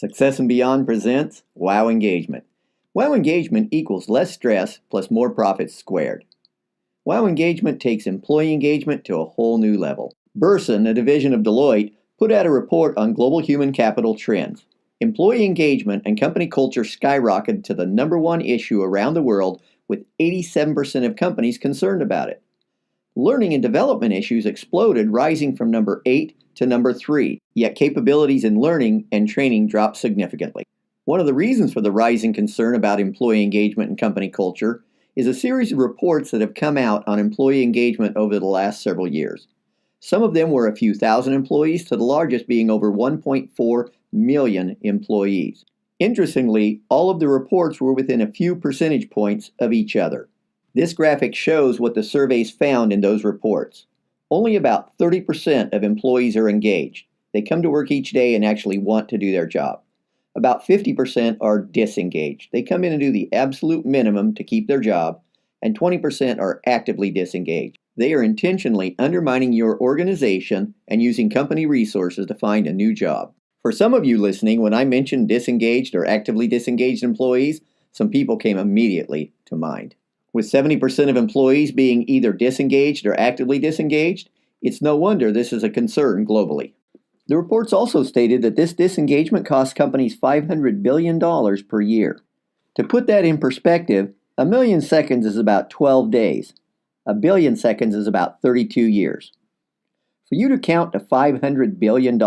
Success and Beyond presents Wow Engagement. Wow Engagement equals less stress plus more profits squared. Wow Engagement takes employee engagement to a whole new level. Burson, a division of Deloitte, put out a report on global human capital trends. Employee engagement and company culture skyrocketed to the number one issue around the world, with 87% of companies concerned about it. Learning and development issues exploded, rising from number 8 to number 3, yet capabilities in learning and training dropped significantly. One of the reasons for the rising concern about employee engagement and company culture is a series of reports that have come out on employee engagement over the last several years. Some of them were a few thousand employees, to the largest being over 1.4 million employees. Interestingly, all of the reports were within a few percentage points of each other. This graphic shows what the surveys found in those reports. Only about 30% of employees are engaged. They come to work each day and actually want to do their job. About 50% are disengaged. They come in and do the absolute minimum to keep their job, and 20% are actively disengaged. They are intentionally undermining your organization and using company resources to find a new job. For some of you listening, when I mentioned disengaged or actively disengaged employees, some people came immediately to mind. With 70% of employees being either disengaged or actively disengaged, it's no wonder this is a concern globally. The reports also stated that this disengagement costs companies $500 billion per year. To put that in perspective, a million seconds is about 12 days. A billion seconds is about 32 years. For you to count to $500 billion,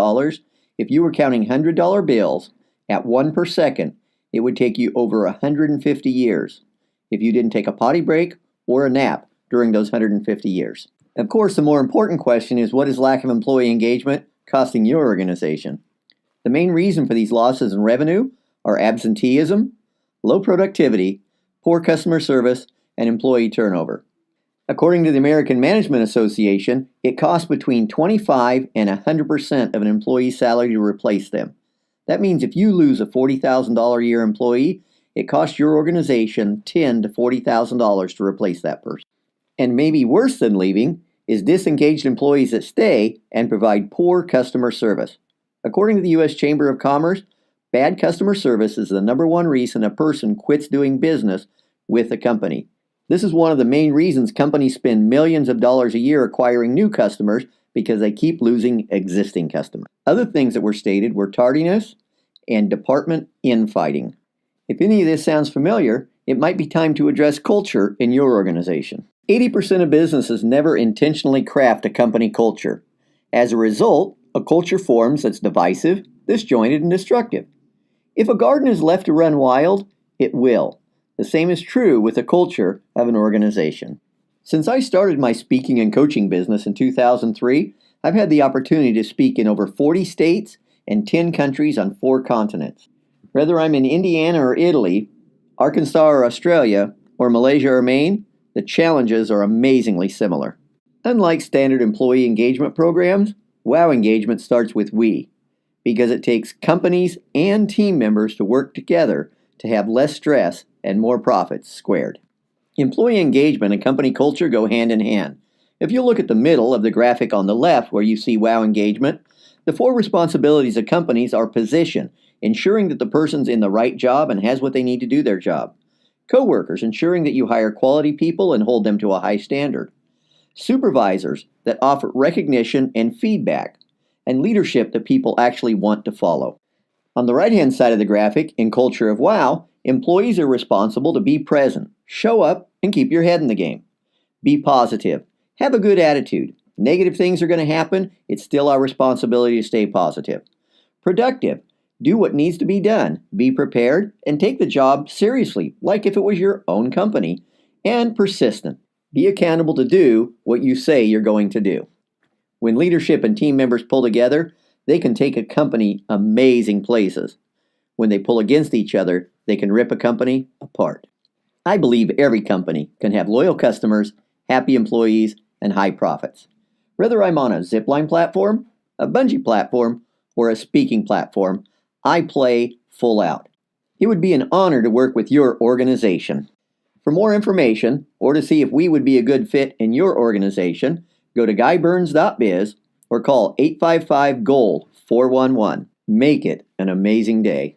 if you were counting $100 bills at 1 per second, it would take you over 150 years if you didn't take a potty break or a nap during those 150 years. Of course, the more important question is, what is lack of employee engagement costing your organization? The main reason for these losses in revenue are absenteeism, low productivity, poor customer service, and employee turnover. According to the American Management Association, it costs between 25 and 100% of an employee's salary to replace them. That means if you lose a $40,000 a year employee, it costs your organization $10,000 to $40,000 to replace that person. And maybe worse than leaving is disengaged employees that stay and provide poor customer service. According to the U.S. Chamber of Commerce, bad customer service is the number one reason a person quits doing business with a company. This is one of the main reasons companies spend millions of dollars a year acquiring new customers, because they keep losing existing customers. Other things that were stated were tardiness and department infighting. If any of this sounds familiar, it might be time to address culture in your organization. 80% of businesses never intentionally craft a company culture. As a result, a culture forms that's divisive, disjointed, and destructive. If a garden is left to run wild, it will. The same is true with the culture of an organization. Since I started my speaking and coaching business in 2003, I've had the opportunity to speak in over 40 states and 10 countries on 4 continents. Whether I'm in Indiana or Italy, Arkansas or Australia, or Malaysia or Maine, the challenges are amazingly similar. Unlike standard employee engagement programs, WOW Engagement starts with we, because it takes companies and team members to work together to have less stress and more profits squared. Employee engagement and company culture go hand in hand. If you look at the middle of the graphic on the left where you see WOW Engagement, the 4 responsibilities of companies are position, ensuring that the person's in the right job and has what they need to do their job. Coworkers, ensuring that you hire quality people and hold them to a high standard. Supervisors, that offer recognition and feedback. And leadership that people actually want to follow. On the right-hand side of the graphic, in Culture of WOW, employees are responsible to be present, show up, and keep your head in the game. Be positive. Have a good attitude. Negative things are going to happen. It's still our responsibility to stay positive. Productive. Do what needs to be done. Be prepared and take the job seriously, like if it was your own company. And persistent. Be accountable to do what you say you're going to do. When leadership and team members pull together, they can take a company amazing places. When they pull against each other, they can rip a company apart. I believe every company can have loyal customers, happy employees, and high profits. Whether I'm on a zipline platform, a bungee platform, or a speaking platform, I play full out. It would be an honor to work with your organization. For more information, or to see if we would be a good fit in your organization, go to guyburns.biz or call 855-GOLD-411. Make it an amazing day.